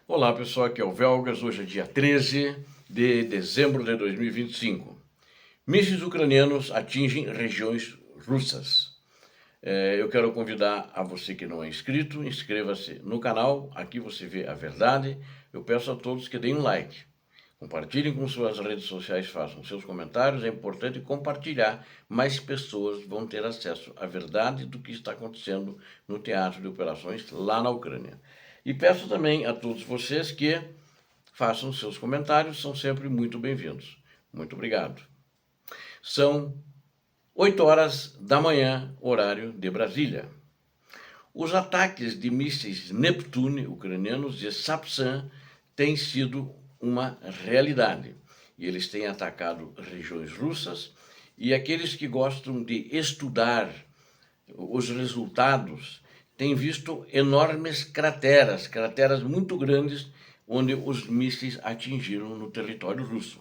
Olá pessoal, aqui é o Velgas, hoje é dia 13 de dezembro de 2025. Mísseis ucranianos atingem regiões russas. Eu quero convidar a você que não é inscrito, inscreva-se no canal, aqui você vê a verdade. Eu peço a todos que deem um like, compartilhem com suas redes sociais, façam seus comentários, é importante compartilhar, mais pessoas vão ter acesso à verdade do que está acontecendo no teatro de operações lá na Ucrânia. E peço também a todos vocês que façam seus comentários, são sempre muito bem-vindos. Muito obrigado. São 8 horas da manhã, horário de Brasília. Os ataques de mísseis Neptune ucranianos de Sapsan têm sido uma realidade. E eles têm atacado regiões russas, e aqueles que gostam de estudar os resultados têm visto enormes crateras muito grandes, onde os mísseis atingiram no território russo.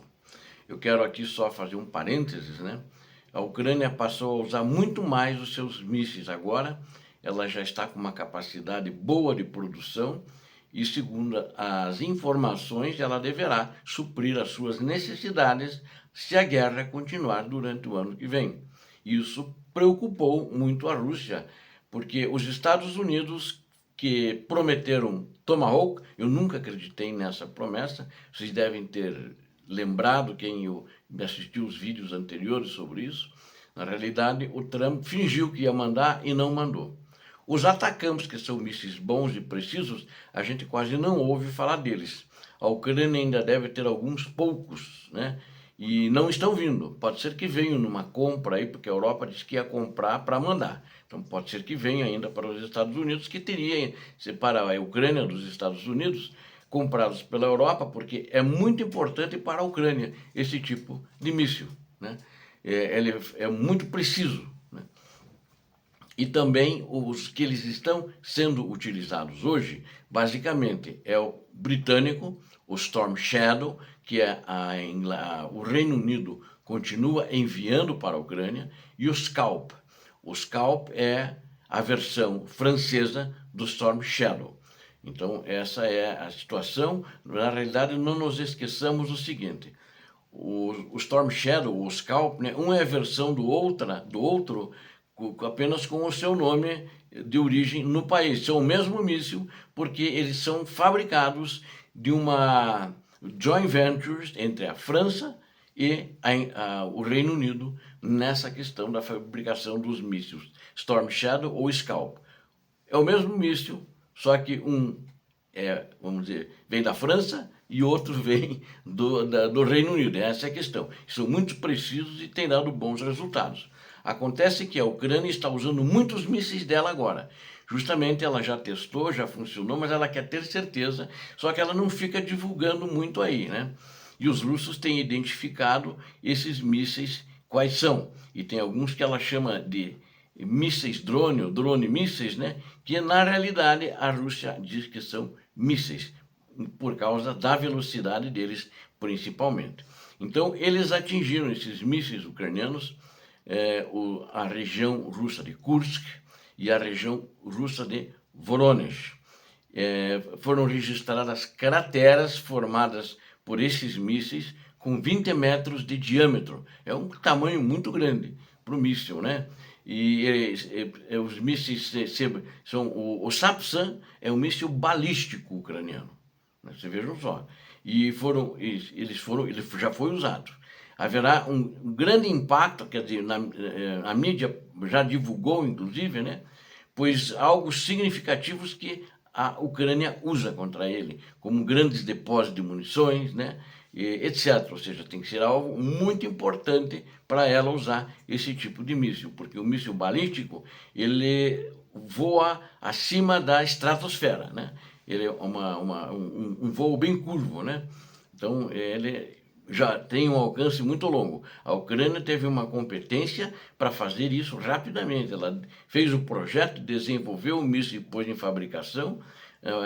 Eu quero aqui só fazer um parênteses, né? A Ucrânia passou a usar muito mais os seus mísseis agora, ela já está com uma capacidade boa de produção e, segundo as informações, ela deverá suprir as suas necessidades se a guerra continuar durante o ano que vem. Isso preocupou muito a Rússia, porque os Estados Unidos, que prometeram Tomahawk, eu nunca acreditei nessa promessa, vocês devem ter lembrado, quem assistiu os vídeos anteriores sobre isso. Na realidade, o Trump fingiu que ia mandar e não mandou. Os Atacams, que são mísseis bons e precisos, a gente quase não ouve falar deles. A Ucrânia ainda deve ter alguns poucos, né? E não estão vindo. Pode ser que venham numa compra aí, porque a Europa disse que ia comprar para mandar. Então pode ser que venha ainda para os Estados Unidos, que teria separar a Ucrânia dos Estados Unidos, comprados pela Europa, porque é muito importante para a Ucrânia esse tipo de míssil, né? Ele é muito preciso, né? E também os que eles estão sendo utilizados hoje, basicamente, é o britânico, o Storm Shadow, que o Reino Unido continua enviando para a Ucrânia, e o Scalp. O Scalp é a versão francesa do Storm Shadow. Então, essa é a situação. Na realidade, não nos esqueçamos do seguinte: o Storm Shadow, o Scalp, né, um é a versão do outro, apenas com o seu nome de origem no país. São o mesmo míssil, porque eles são fabricados de uma joint venture entre a França e o Reino Unido nessa questão da fabricação dos mísseis Storm Shadow ou Scalp. É o mesmo míssil, só que um vamos dizer, vem da França e outro vem do Reino Unido. Essa é a questão. São muito precisos e têm dado bons resultados. Acontece que a Ucrânia está usando muitos mísseis dela agora. Justamente ela já testou, já funcionou, mas ela quer ter certeza, só que ela não fica divulgando muito aí, né? E os russos têm identificado esses mísseis quais são. E tem alguns que ela chama de mísseis drone, ou drone mísseis, né? Que na realidade a Rússia diz que são mísseis, por causa da velocidade deles, principalmente. Então, eles atingiram esses mísseis ucranianos, a região russa de Kursk e a região russa de Voronezh. Foram registradas crateras formadas por esses mísseis com 20 metros de diâmetro. É um tamanho muito grande para o míssil, né? Os mísseis são o Sapsan é um míssil balístico ucraniano. Vocês vejam só. E ele já foi usado. Haverá um grande impacto, quer dizer, a mídia já divulgou, inclusive, né? Pois algo significativos que a Ucrânia usa contra ele, como grandes depósitos de munições, né? Etc. Ou seja, tem que ser algo muito importante para ela usar esse tipo de míssil, porque o míssil balístico, ele voa acima da estratosfera, né? Ele é um voo bem curvo, né? Então, ele já tem um alcance muito longo. A Ucrânia teve uma competência para fazer isso rapidamente. Ela fez o projeto, desenvolveu o míssil e pôs em fabricação,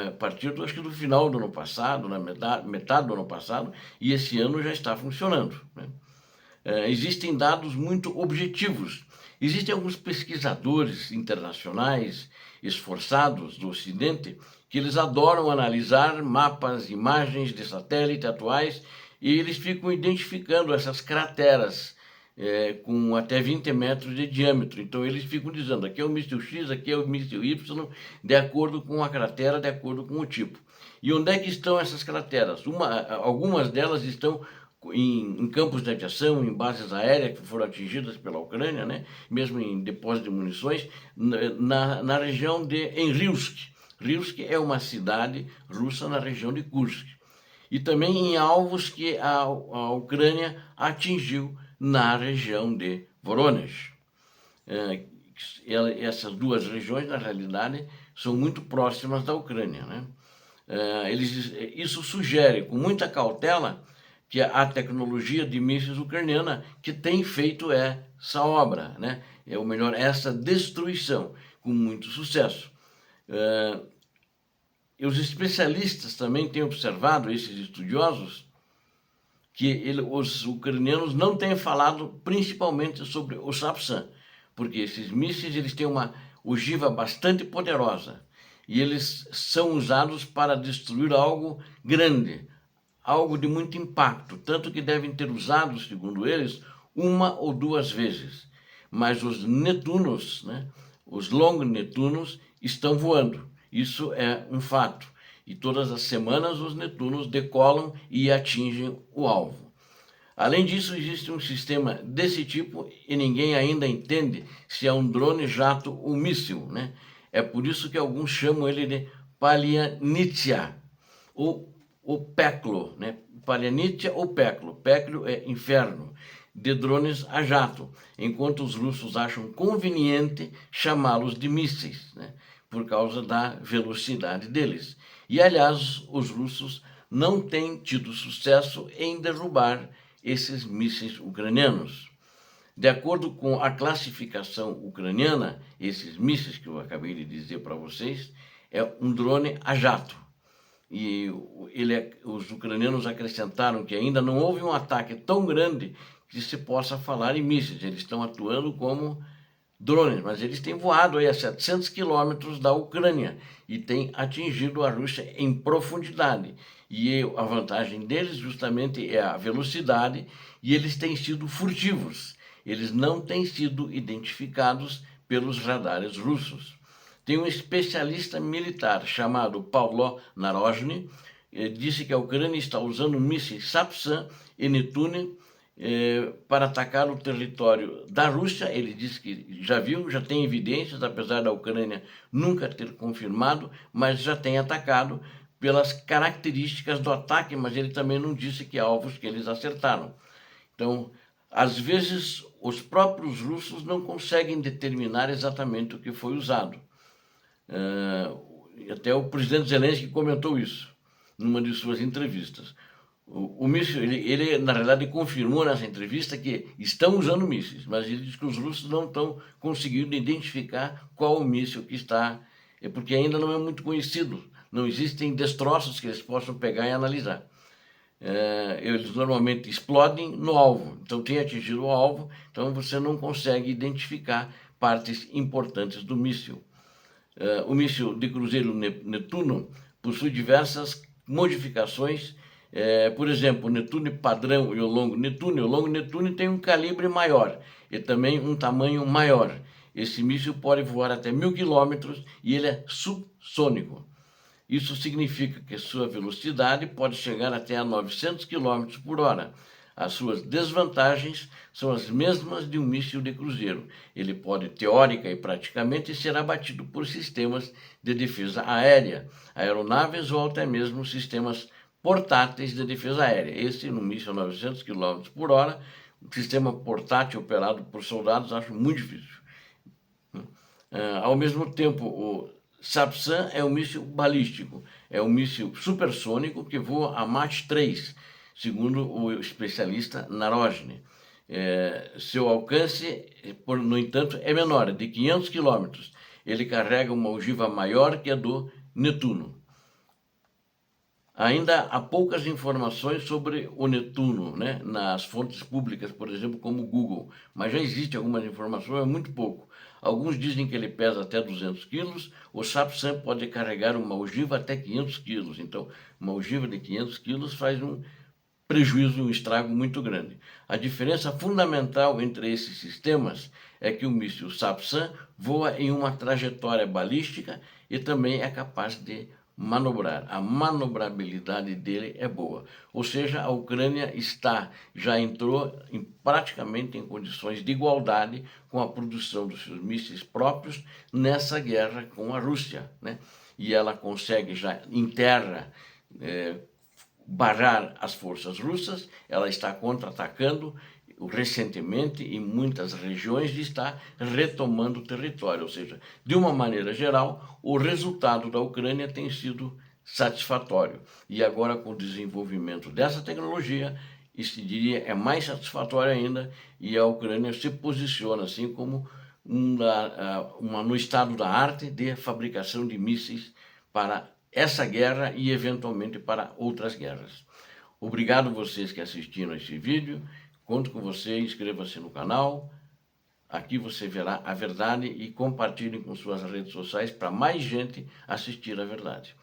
a partir acho que do final do ano passado, na metade do ano passado, e esse ano já está funcionando, né? Existem dados muito objetivos. Existem alguns pesquisadores internacionais esforçados do Ocidente que eles adoram analisar mapas, imagens de satélite atuais, e eles ficam identificando essas crateras com até 20 metros de diâmetro. Então eles ficam dizendo, aqui é o míssil X, aqui é o míssil Y, de acordo com a cratera, de acordo com o tipo. E onde é que estão essas crateras? Algumas delas estão em campos de aviação, em bases aéreas que foram atingidas pela Ucrânia, né? Mesmo em depósitos de munições, na região de Enrilsk. Rilsk é uma cidade russa na região de Kursk. E também em alvos que a Ucrânia atingiu na região de Voronezh. Essas duas regiões, na realidade, são muito próximas da Ucrânia, né? Isso sugere, com muita cautela, que a tecnologia de mísseis ucraniana que tem feito essa obra, né? Ou melhor, essa destruição, com muito sucesso. E os especialistas também têm observado, esses estudiosos, que os ucranianos não têm falado principalmente sobre o Sapsan, porque esses mísseis eles têm uma ogiva bastante poderosa e eles são usados para destruir algo grande, algo de muito impacto, tanto que devem ter usado, segundo eles, uma ou duas vezes. Mas os Netunos, né, os Long Netunos, estão voando. Isso é um fato. E todas as semanas os Netunos decolam e atingem o alvo. Além disso, existe um sistema desse tipo e ninguém ainda entende se é um drone jato ou míssil, né? É por isso que alguns chamam ele de Palianitya, ou o Peklo, né? Palianitya ou Peklo. Peklo é inferno, de drones a jato, enquanto os russos acham conveniente chamá-los de mísseis, né? Por causa da velocidade deles. E, aliás, os russos não têm tido sucesso em derrubar esses mísseis ucranianos. De acordo com a classificação ucraniana, esses mísseis que eu acabei de dizer para vocês, é um drone a jato. E os ucranianos acrescentaram que ainda não houve um ataque tão grande que se possa falar em mísseis. Eles estão atuando como drones, mas eles têm voado aí a 700 quilômetros da Ucrânia e têm atingido a Rússia em profundidade. E a vantagem deles justamente é a velocidade e eles têm sido furtivos. Eles não têm sido identificados pelos radares russos. Tem um especialista militar chamado Paulo Narozhny, disse que a Ucrânia está usando mísseis Sapsan e Netune para atacar o território da Rússia. Ele disse que já viu, já tem evidências, apesar da Ucrânia nunca ter confirmado, mas já tem atacado pelas características do ataque, mas ele também não disse que alvos que eles acertaram. Então, às vezes, os próprios russos não conseguem determinar exatamente o que foi usado. Até o presidente Zelensky comentou isso numa de suas entrevistas. O míssil, ele na realidade confirmou nessa entrevista que estão usando mísseis, mas ele diz que os russos não estão conseguindo identificar qual o míssil que está, porque ainda não é muito conhecido, não existem destroços que eles possam pegar e analisar. Eles normalmente explodem no alvo, então tem atingido o alvo, então você não consegue identificar partes importantes do míssil. O míssil de cruzeiro Netuno possui diversas modificações. Por exemplo, o Netune padrão e o longo Netune. O longo Netune tem um calibre maior e também um tamanho maior. Esse míssil pode voar até 1000 quilômetros e ele é subsônico. Isso significa que sua velocidade pode chegar até a 900 km por hora. As suas desvantagens são as mesmas de um míssil de cruzeiro. Ele pode, teórica e praticamente, ser abatido por sistemas de defesa aérea, aeronaves ou até mesmo sistemas portáteis de defesa aérea. Esse, no míssil a 900 km por hora, um sistema portátil operado por soldados, acho muito difícil. Ao mesmo tempo, o Sapsan é um míssil balístico, é um míssil supersônico que voa a Mach 3, segundo o especialista Narozhny. Seu alcance, no entanto, é menor, é de 500 quilômetros. Ele carrega uma ogiva maior que a do Netuno. Ainda há poucas informações sobre o Netuno, né, nas fontes públicas, por exemplo, como o Google, mas já existe algumas informações, é muito pouco. Alguns dizem que ele pesa até 200 quilos, o Sapsan pode carregar uma ogiva até 500 quilos. Então, uma ogiva de 500 quilos faz um prejuízo, um estrago muito grande. A diferença fundamental entre esses sistemas é que o míssil Sapsan voa em uma trajetória balística e também é capaz de manobrar. A manobrabilidade dele é boa. Ou seja, a Ucrânia já entrou praticamente em condições de igualdade com a produção dos seus mísseis próprios nessa guerra com a Rússia, né? E ela consegue já em terra barrar as forças russas. Ela está contra-atacando recentemente em muitas regiões e está retomando o território. Ou seja, de uma maneira geral, o resultado da Ucrânia tem sido satisfatório. E agora, com o desenvolvimento dessa tecnologia, isso diria é mais satisfatório ainda, e a Ucrânia se posiciona assim como no estado da arte de fabricação de mísseis para essa guerra e eventualmente para outras guerras. Obrigado vocês que assistiram a esse vídeo, conto com você, inscreva-se no canal, aqui você verá a verdade e compartilhe com suas redes sociais para mais gente assistir a verdade.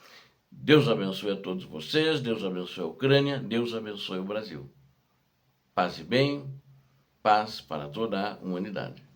Deus abençoe a todos vocês, Deus abençoe a Ucrânia, Deus abençoe o Brasil. Paz e bem, paz para toda a humanidade.